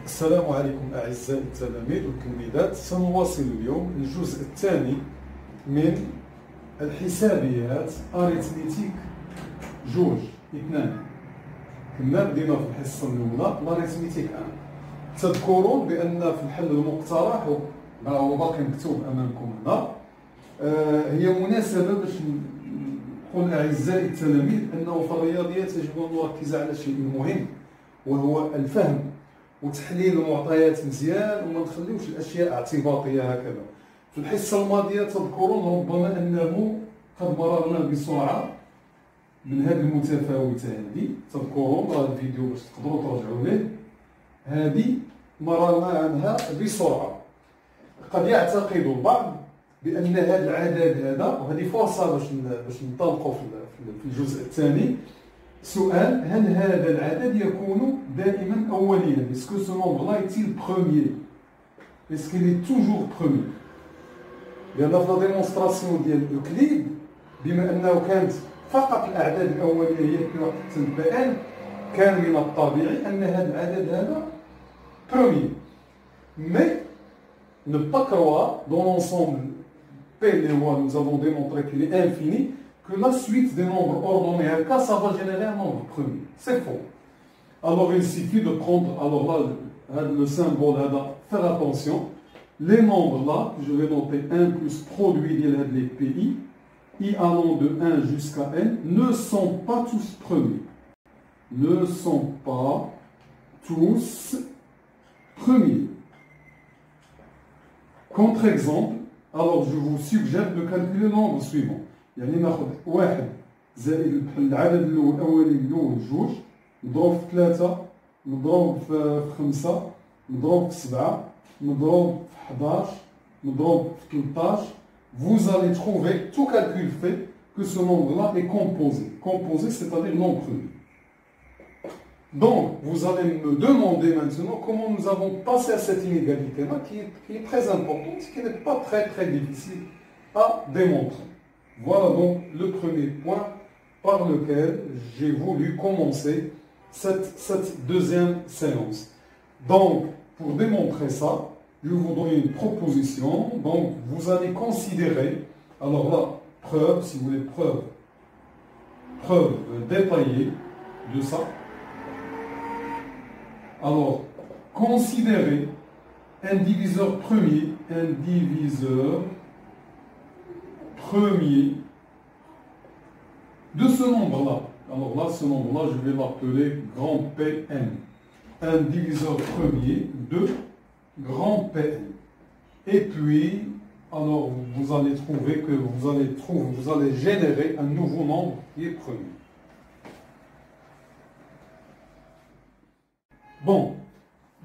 السلام عليكم أعزائي التلاميذ والتلميذات. سنواصل اليوم الجزء الثاني من الحسابيات أريتميتيك جوج اثنان. كنا بدينا في الحصة الأولى الأريتميتيك تذكرون بأن في الحل المقترح هو باقي مكتوب أمامكم هنا هي مناسبة باش نقول أعزائي التلاميذ أنه في الرياضيات يجب أن نركز على شيء مهم، وهو الفهم وتحليل المعطيات مزيان وما نخليوش الاشياء اعتباطيه هكذا. في الحصه الماضيه تذكرون ربما انه قد مررنا بسرعه من هذه المتفاوته هذه، تذكرون راه الفيديو باش تقدروا ترجعوا له، هذه مررنا عنها بسرعه. قد يعتقد البعض بان هذا العدد هذا، وهذه فرصه باش ننطلقوا في الجزء الثاني، سؤال: هل هذا العدد يكون دائما أوليا؟ Est-ce que ce nombre-là est-il premier? Est-ce qu'il est toujours premier? لأن في الديمونستراسيون ديال أوكليد بما أنه كانت فقط الأعداد الأولية هي في وحدة بان، كان من الطبيعي أن هذا العدد هذا premier. Mais ne pas croire dans l'ensemble P, nous avons démontré qu'il est infini, que la suite des nombres ordonnés à K, ça va générer un nombre premier. C'est faux. Alors il suffit de prendre, alors là, le symbole, faire attention. Les nombres là, je vais noter 1 plus produit de les PI, I allant de 1 jusqu'à N, ne sont pas tous premiers. Ne sont pas tous premiers. Contre-exemple, alors je vous suggère de calculer le nombre suivant. يعني ناخذ 1 زائد العدد الأولي الأول جوج، نضرب في 3، نضرب في 5، نضرب في 7، نضرب في 11، نضرب في 13. Vous allez trouver, tout calcul fait, que ce nombre-là est composé. Composé, c'est-à-dire non premier. Donc, vous allez me demander maintenant comment nous avons passé à cette inégalité-là, qui est très importante, qui n'est pas très très difficile à démontrer. Voilà donc le premier point par lequel j'ai voulu commencer cette deuxième séance. Donc, pour démontrer ça, je vous donne une proposition. Donc, vous allez considérer, alors là, preuve, si vous voulez, preuve détaillée de ça. Alors, considérez un diviseur premier, de ce nombre-là. Alors là, ce nombre-là, je vais l'appeler grand Pn. Un diviseur premier de grand Pn. Et puis, alors vous allez trouver que vous allez générer un nouveau nombre qui est premier. Bon,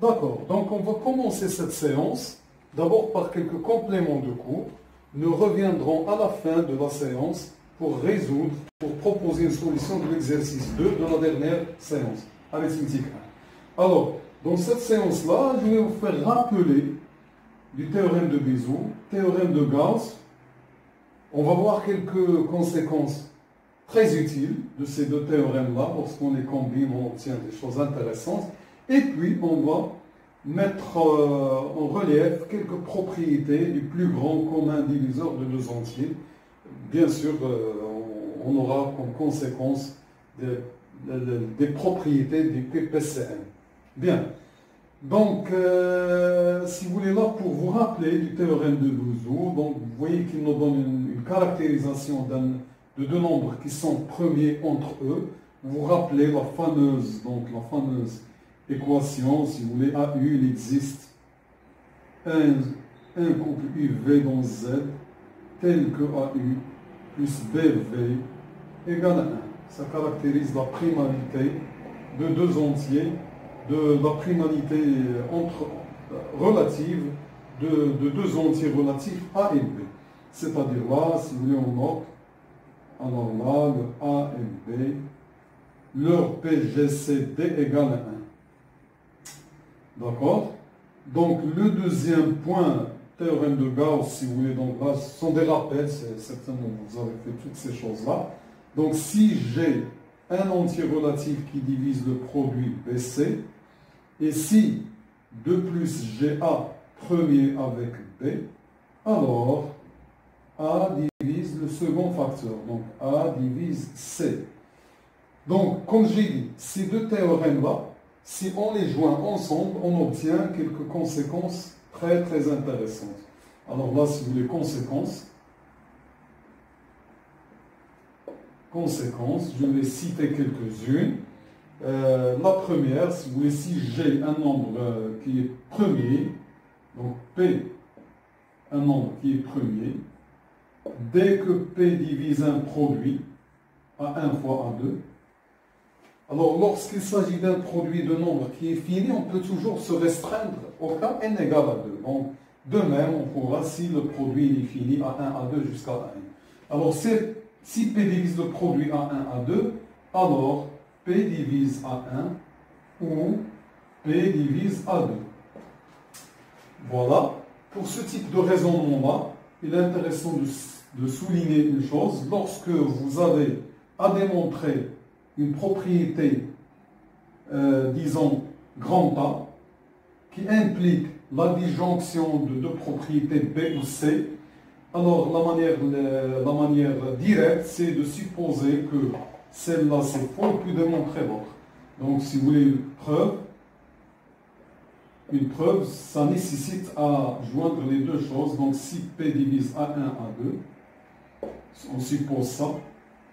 d'accord. Donc on va commencer cette séance d'abord par quelques compléments de cours. Nous reviendrons à la fin de la séance pour proposer une solution de l'exercice 2 de la dernière séance, arithmétique 1. Alors, dans cette séance-là, je vais vous faire rappeler du théorème de Bézout, théorème de Gauss. On va voir quelques conséquences très utiles de ces deux théorèmes-là. Lorsqu'on les combine, on obtient des choses intéressantes. Et puis, on va mettre en relief quelques propriétés du plus grand commun diviseur de deux entiers. Bien sûr, on aura comme conséquence des propriétés du PPCM. Bien. Donc, si vous voulez là, pour vous rappeler du théorème de Bézout, donc vous voyez qu'il nous donne une caractérisation de deux nombres qui sont premiers entre eux. Vous vous rappelez la fameuse équation, si vous voulez, AU, il existe un couple UV dans Z tel que AU plus BV égale à 1. Ça caractérise la primalité de deux entiers, de la primalité relative de deux entiers relatifs A et B. C'est-à-dire là, si vous voulez, on note, alors là, le A et B, leur PGCD égale à 1. D'accord? Donc, le deuxième point, théorème de Gauss, si vous voulez, donc là, ce sont des rappels, certainement vous avez fait toutes ces choses-là. Donc, si j'ai un entier relatif qui divise le produit BC, et si 2 plus GA premier avec B, alors A divise le second facteur, donc A divise C. Donc, comme j'ai dit, ces deux théorèmes-là, si on les joint ensemble, on obtient quelques conséquences très très intéressantes. Alors là, si vous voulez conséquences, je vais citer quelques-unes. La première, si vous voulez, si j'ai un nombre qui est premier, donc P, un nombre qui est premier, dès que P divise un produit, A1 fois A2, alors lorsqu'il s'agit d'un produit de nombre qui est fini, on peut toujours se restreindre au cas n égale à 2. Donc, de même, on pourra, si le produit est fini, A1, A2 jusqu'à A1. Alors, si P divise le produit A1, A2, alors P divise A1 ou P divise A2. Voilà. Pour ce type de raisonnement-là, il est intéressant de souligner une chose. Lorsque vous avez à démontrer une propriété, disons, grand A, qui implique la disjonction de deux propriétés B ou C, alors la manière directe, c'est de supposer que celle-là c'est faux, puis démontrer l'autre. Donc, si vous voulez une preuve, ça nécessite à joindre les deux choses. Donc, si P divise A1, A2, on suppose ça,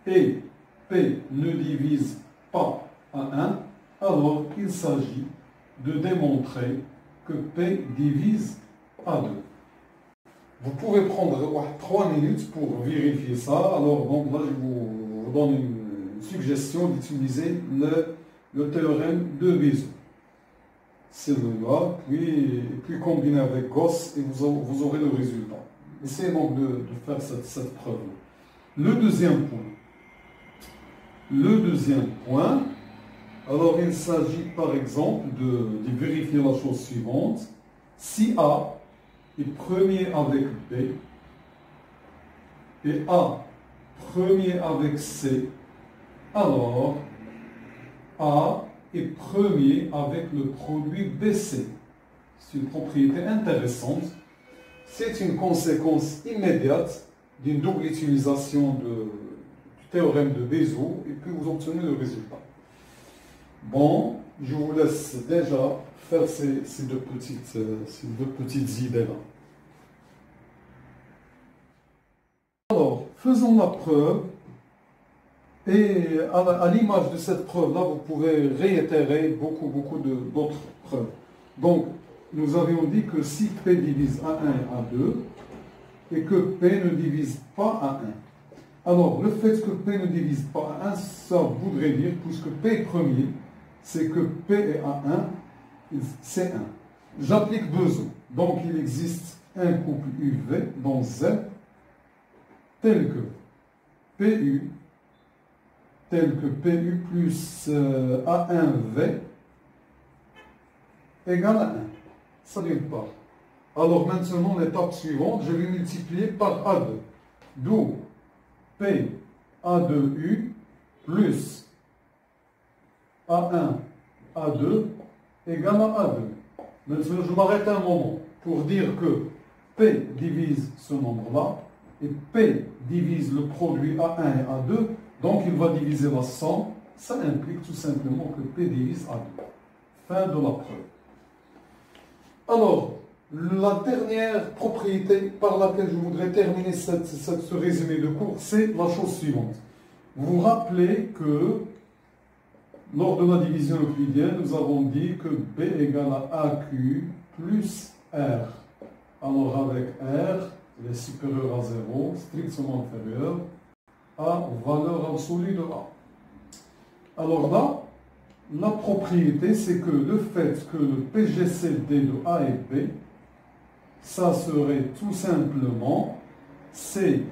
et P ne divise pas A1, alors il s'agit de démontrer que P divise A2. Vous pouvez prendre 3 minutes pour vérifier ça. Alors, donc là, je vous donne une suggestion d'utiliser le théorème de Bézout. Celui-là, puis combiner avec Gauss et vous aurez le résultat. Essayez donc de faire cette preuve. Le deuxième point, alors il s'agit par exemple de vérifier la chose suivante. Si A est premier avec B et A premier avec C, alors A est premier avec le produit BC. C'est une propriété intéressante. C'est une conséquence immédiate d'une double utilisation du théorème de Bézout et puis vous obtenez le résultat. Bon, je vous laisse déjà faire ces deux petites idées-là. Alors, faisons la preuve. Et à l'image de cette preuve-là, vous pouvez réitérer beaucoup d'autres preuves. Donc, nous avions dit que si P divise A1 et A2, et que P ne divise pas A1. Alors, le fait que P ne divise pas A1, ça voudrait dire, puisque P est premier, c'est que P et A1, c'est 1. J'applique Bézout. Donc, il existe un couple UV dans Z, tel que PU plus A1V égale à 1. Ça d'une part. Alors maintenant, l'étape suivante, je vais multiplier par A2. D'où P A2U plus A1 A2 égale à A2. Maintenant, je m'arrête un moment pour dire que P divise ce nombre-là et P divise le produit A1 et A2. Donc, il va diviser la somme. Ça implique tout simplement que P divise A2. Fin de la preuve. Alors, la dernière propriété par laquelle je voudrais terminer ce résumé de cours, c'est la chose suivante. Vous vous rappelez que lors de la division euclidienne, nous avons dit que B égale à AQ plus R. Alors, avec R, il est supérieur à 0, strictement inférieur à valeur absolue de A. Alors là, la propriété, c'est que le fait que le PGCD de A et B, ça serait tout simplement, c'est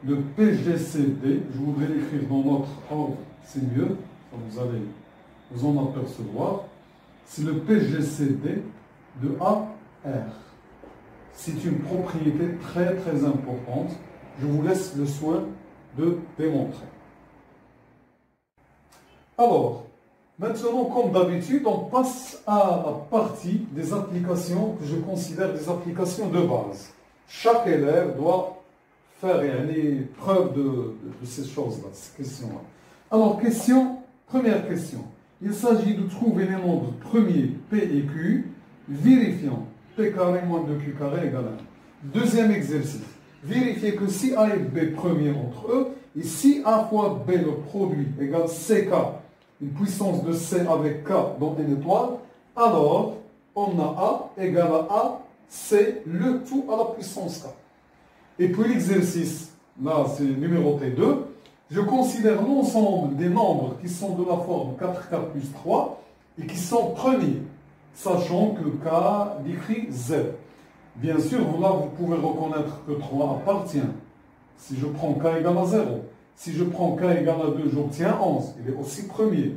le PGCD, je voudrais l'écrire dans notre ordre, c'est mieux, vous allez vous en apercevoir, c'est le PGCD de AR. C'est une propriété très très importante, je vous laisse le soin de démontrer. Alors, Maintenant, comme d'habitude, on passe à la partie des applications que je considère des applications de base. Chaque élève doit faire preuve de ces choses-là, ces questions-là. Alors, première question. Il s'agit de trouver les nombres premiers P et Q, vérifiant P carré moins 2Q carré égale 1. Deuxième exercice. Vérifier que si A et B premiers entre eux, et si A fois B le produit égale CK, une puissance de C avec K dans une étoile, alors on a A égale à A, C, le tout à la puissance K. Et puis l'exercice, là c'est numéroté 2, je considère l'ensemble des nombres qui sont de la forme 4K plus 3 et qui sont premiers, sachant que K décrit Z. Bien sûr, là vous pouvez reconnaître que 3 appartient. Si je prends K égale à 0, si je prends K égale à 2, j'obtiens 11. Il est aussi premier.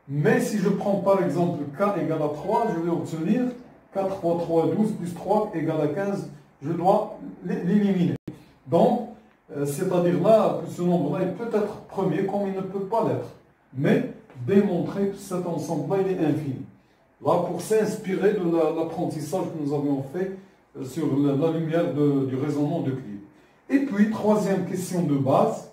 Mais si je prends par exemple K égale à 3, je vais obtenir 4 fois 3, 12, plus 3 égale à 15. Je dois l'éliminer. Donc, c'est-à-dire là que ce nombre-là est peut-être premier comme il ne peut pas l'être. Mais démontrer que cet ensemble-là, il est infini. Là, pour s'inspirer de l'apprentissage que nous avions fait sur la lumière du raisonnement d'Euclide. Et puis, troisième question de base,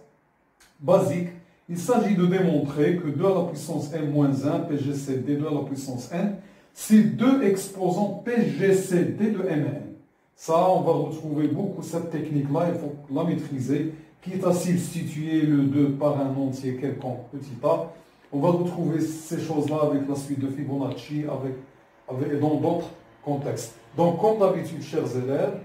basique, il s'agit de démontrer que 2 à la puissance n-1, PGCD 2 à la puissance n, c'est deux exposants PGCD de m et n. Ça, on va retrouver beaucoup cette technique-là, il faut la maîtriser, quitte à substituer le 2 par un entier quelconque, petit a. On va retrouver ces choses-là avec la suite de Fibonacci, et dans d'autres contextes. Donc, comme d'habitude, chers élèves,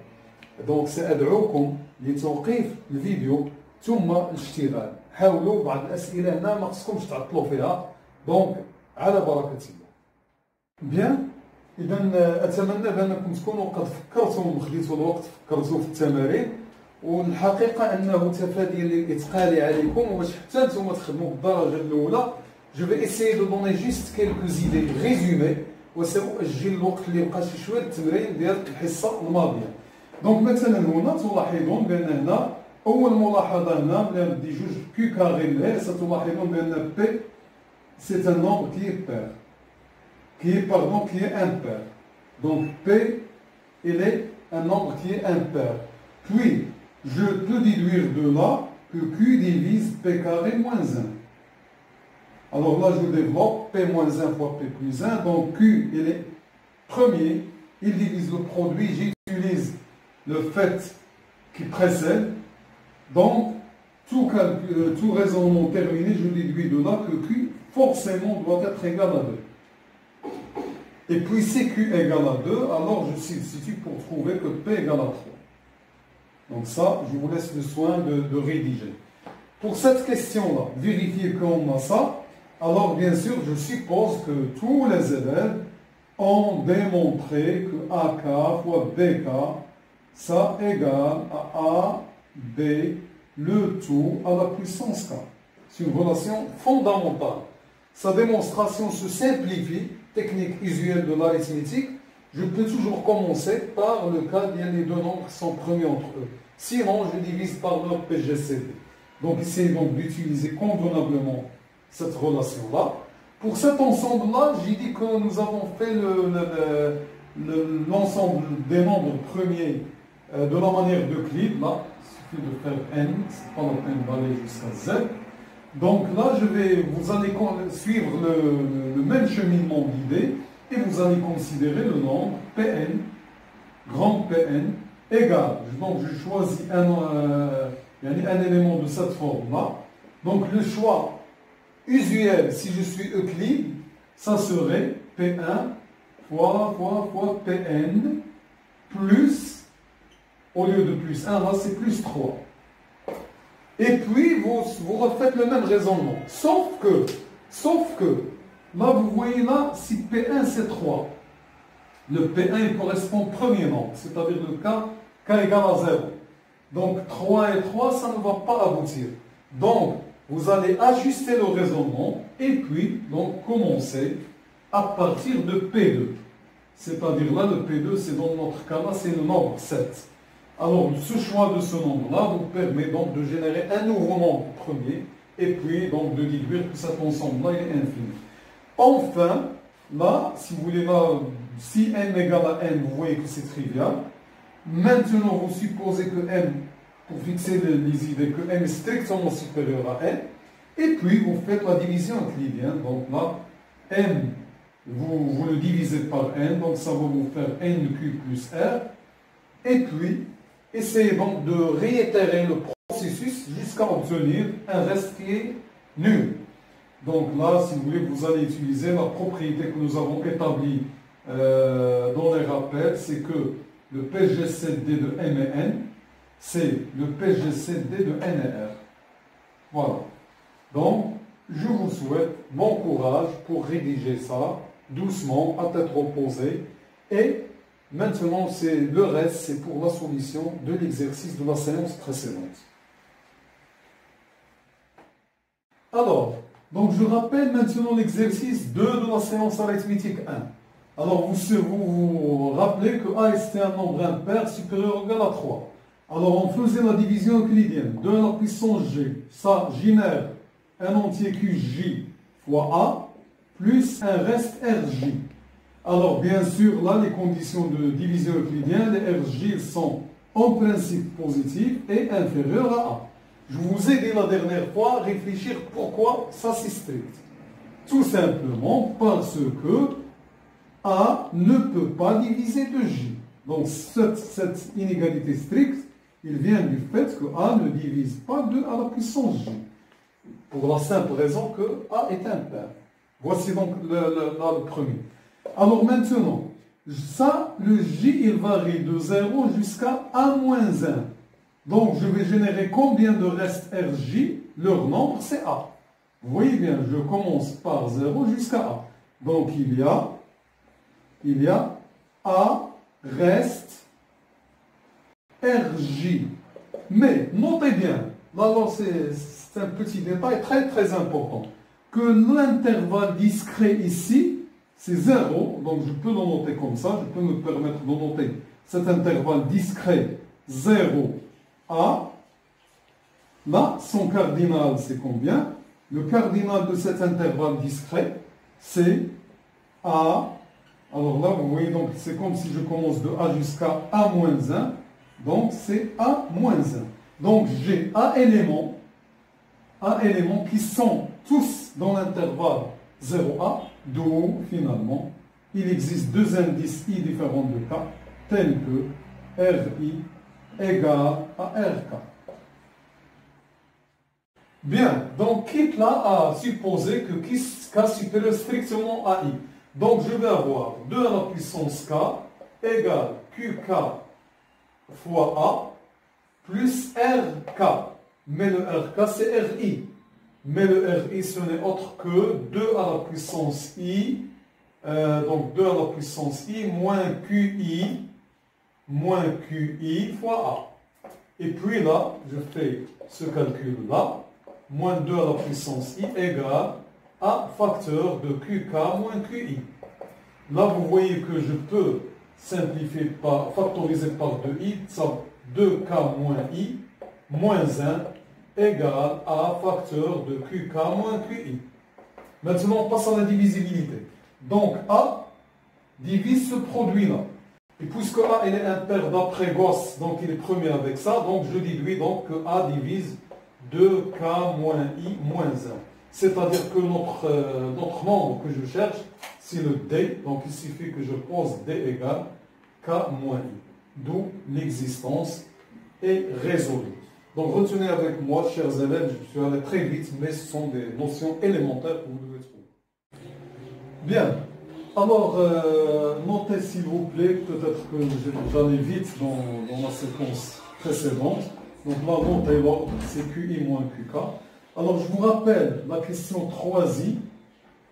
donc سأدعوكم لتوقيف الفيديو ثم الاشتغال. حاولوا بعض الأسئلة هنا ما خصكمش تعطلوا فيها. دونك على بركة الله. بيان. إذا أتمنى بأنكم تكونوا قد فكرتوا وخديتوا الوقت فكرتوا في التمارين، والحقيقة أنه تفاديا للإثقال عليكم وباش حتى نتوما تخدموا بالدرجة الأولى. Je vais essayer de donner juste quelques idées résumées وسأؤجل الوقت اللي بقى شي شويه للتمرين ديال الحصة الماضية. دونك مثلا هنا تلاحظون بأن هنا أول ملاحظة هنا ملي ندي جوج كيو كاري لهي ستلاحظون بأن P c'est un nombre qui est pair. Qui est impair. Donc P, il est un nombre qui est impair. Puis, je peux déduire de là que Q divise P carré moins 1. Alors là, je développe P moins 1 fois P plus 1. Donc Q, il est premier. Il divise le produit. J'utilise le fait qui précède. Donc, tout raisonnement terminé, je déduis de là que Q, forcément, doit être égal à 2. Et puis, si Q égale à 2, alors je substitue pour trouver que P égale à 3. Donc ça, je vous laisse le soin de rédiger. Pour cette question-là, vérifier qu'on a ça, alors bien sûr, je suppose que tous les élèves ont démontré que AK fois BK, ça égale à A, B, le tout à la puissance K. C'est une relation fondamentale. Sa démonstration se simplifie. Technique usuelle de l'arithmétique, je peux toujours commencer par le cas où les deux nombres sont premiers entre eux. Sinon, je divise par leur PGCD. Donc, essayez donc d'utiliser convenablement cette relation-là. Pour cet ensemble-là, j'ai dit que nous avons fait l'ensemble des nombres premiers de la manière d'Euclide. Là, il suffit de faire n, c'est pas la peine d'aller jusqu'à z. Donc là, vous allez suivre le même cheminement d'idées et vous allez considérer le nombre Pn, grand Pn, égal. Donc je choisis un élément de cette forme-là. Donc le choix usuel, si je suis Euclide, ça serait P1 fois Pn plus, au lieu de plus 1, là c'est plus 3. Et puis, vous refaites le même raisonnement. Sauf que, là, vous voyez là, si P1 c'est 3, le P1 il correspond au premier nombre, c'est-à-dire le K égale à 0. Donc, 3 et 3, ça ne va pas aboutir. Donc, vous allez ajuster le raisonnement et puis, donc, commencer à partir de P2. C'est-à-dire là, le P2, c'est dans notre cas là, c'est le nombre 7. Alors, ce choix de ce nombre-là vous permet donc de générer un nouveau nombre premier et puis donc de déduire que cet ensemble-là est infini. Enfin, là, si vous voulez, là, si n égale à n, vous voyez que c'est trivial. Maintenant, vous supposez que m, pour fixer les idées, que m est strictement supérieur à n. Et puis, vous faites la division euclidienne. Donc là, m, vous le divisez par n. Donc ça va vous faire n cube plus r. Et puis, essayez donc de réitérer le processus jusqu'à obtenir un reste qui est nul. Donc là, si vous voulez, vous allez utiliser la propriété que nous avons établie dans les rappels, c'est que le PGCD de M et N, c'est le PGCD de N et R. Voilà. Donc, je vous souhaite bon courage pour rédiger ça, doucement, à tête reposée. Et maintenant, le reste, c'est pour la solution de l'exercice de la séance précédente. Alors, donc je rappelle maintenant l'exercice 2 de la séance arithmétique 1. Alors, vous rappelez que A était un nombre impair supérieur ou égal à 3. Alors, on faisait la division euclidienne. 2 à la puissance G, ça génère un entier QJ fois A, plus un reste RJ. Alors, bien sûr, là, les conditions de division euclidienne, les RJ sont en principe positives et inférieures à A. Je vous ai dit la dernière fois, réfléchir pourquoi ça c'est strict. Tout simplement parce que A ne peut pas diviser de J. Donc cette inégalité stricte, il vient du fait que A ne divise pas 2 à la puissance J. Pour la simple raison que A est impair. Voici donc le premier. Alors maintenant, ça, le J, il varie de 0 jusqu'à A-1. Donc, je vais générer combien de restes RJ? Leur nombre, c'est A. Vous voyez bien, je commence par 0 jusqu'à A. Donc, il y a A reste RJ. Mais, notez bien, là c'est un petit détail très très important, que l'intervalle discret ici, c'est 0. Donc, je peux le noter comme ça. Je peux me permettre de noter cet intervalle discret 0. A, là, son cardinal, c'est combien? Le cardinal de cet intervalle discret, c'est A. Alors là, vous voyez, donc c'est comme si je commence de A jusqu'à A-1. Donc, c'est A-1. Donc, j'ai A éléments qui sont tous dans l'intervalle 0A, d'où, finalement, il existe deux indices I différents de K, tels que RI égale à RK. Bien, donc quitte là à supposer que K supérieur strictement à I. Donc je vais avoir 2 à la puissance K égale QK fois A plus RK. Mais le RK c'est RI. Mais le RI ce n'est autre que 2 à la puissance I. Donc 2 à la puissance I moins QI fois A. Et puis là, je fais ce calcul-là, moins 2 à la puissance I égale A facteur de QK moins QI. Là, vous voyez que je peux simplifier par, factoriser par 2i, ça 2k moins i, moins 1, égale A facteur de QK moins QI. Maintenant, on passe à la divisibilité. Donc, A divise ce produit-là. Et puisque A il est impair d'après Gauss, donc il est premier avec ça, donc je déduis donc que A divise 2K moins I moins 1. C'est-à-dire que notre nombre que je cherche, c'est le D, donc il suffit que je pose D égale K moins I. D'où l'existence est résolue. Donc retenez avec moi, chers élèves, je suis allé très vite, mais ce sont des notions élémentaires que vous devez trouver. Bien. Alors, notez s'il vous plaît, peut-être que j'allais vite dans la séquence précédente. Donc là, notez l'ordre, c'est QI moins QK. Alors, je vous rappelle, la question 3i,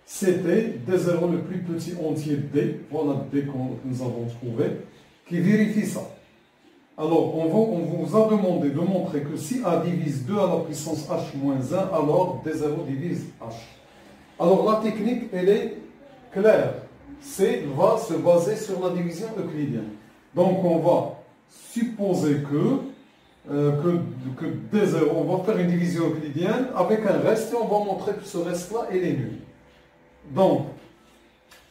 c'était D0 le plus petit entier D, voilà D que nous avons trouvé, qui vérifie ça. Alors, on vous a demandé de montrer que si A divise 2 à la puissance H moins 1, alors D0 divise H. Alors, la technique, elle est claire. C va se baser sur la division euclidienne. Donc on va supposer que D0, on va faire une division euclidienne avec un reste et on va montrer que ce reste-là, il est nul. Donc,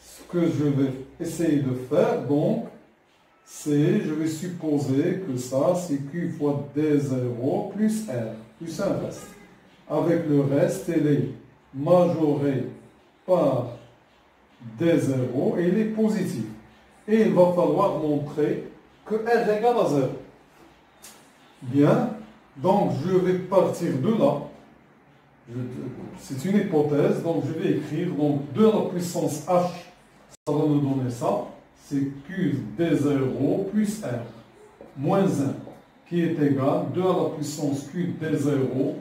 ce que je vais essayer de faire, donc, c'est, je vais supposer que ça, c'est Q fois D0 plus R, plus un reste. Avec le reste, elle est majorée par D0 et il est positif. Et il va falloir montrer que R égale à 0. Bien, donc je vais partir de là. C'est une hypothèse, donc je vais écrire donc 2 à la puissance H, ça va me donner ça. C'est Q D0 plus R moins 1 qui est égal 2 à la puissance Q D0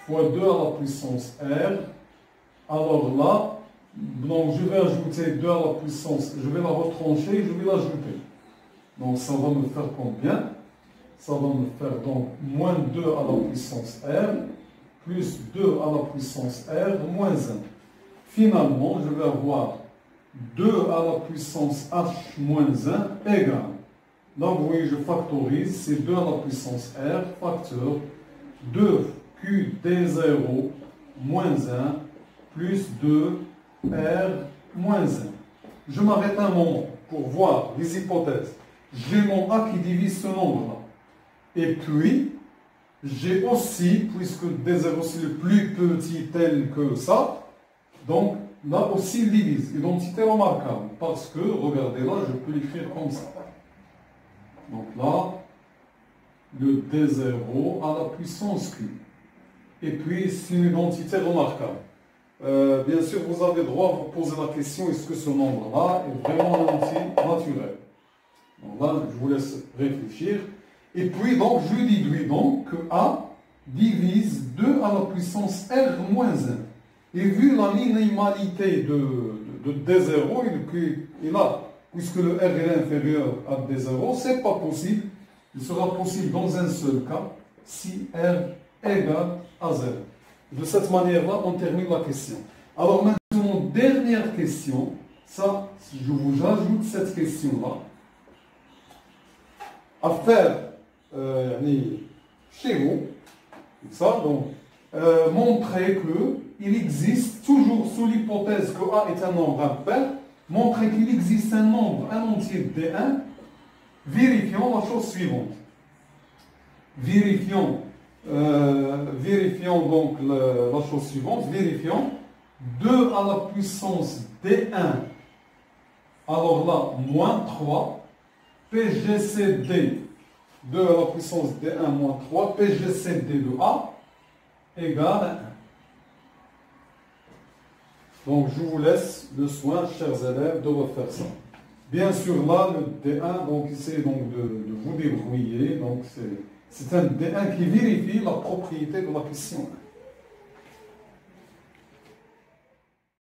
fois 2 à la puissance R. Alors là, donc je vais ajouter 2 à la puissance, je vais la retrancher et je vais l'ajouter. Donc ça va me faire combien? Ça va me faire donc moins 2 à la puissance R plus 2 à la puissance R moins 1. Finalement, je vais avoir 2 à la puissance H moins 1 égale. Donc, vous voyez, je factorise, c'est 2 à la puissance R, facteur 2Q D0 moins 1 plus 2 R moins 1. Je m'arrête un moment pour voir les hypothèses. J'ai mon A qui divise ce nombre-là. Et puis, j'ai aussi, puisque D0 c'est le plus petit tel que ça, donc là aussi il divise. Identité remarquable. Parce que, regardez là, je peux l'écrire comme ça. Donc là, le D0 à la puissance Q. Et puis, c'est une identité remarquable. Bien sûr, vous avez droit à vous poser la question, est-ce que ce nombre-là est vraiment un entier naturel? Donc là, je vous laisse réfléchir. Et puis, donc, je déduis donc que A divise 2 à la puissance R moins 1. Et vu la minimalité de D0, et là, puisque le R est inférieur à D0, ce n'est pas possible. Il sera possible dans un seul cas, si R égale à 0. De cette manière-là, on termine la question. Alors maintenant, dernière question. Ça, si je vous ajoute cette question-là, à faire chez vous, ça, donc, montrer qu'il existe, toujours sous l'hypothèse que A est un nombre impair, montrer qu'il existe un nombre, un entier D1, vérifions la chose suivante. Vérifions donc la chose suivante. Vérifions 2 à la puissance D1. Alors là, moins 3, PGCD 2 à la puissance D1 moins 3, PGCD de A égale à 1. Donc je vous laisse le soin, chers élèves, de refaire ça. Bien sûr, là, le D1, donc essayez donc de vous débrouiller. Donc c'est un D1 qui vérifie la propriété de la question.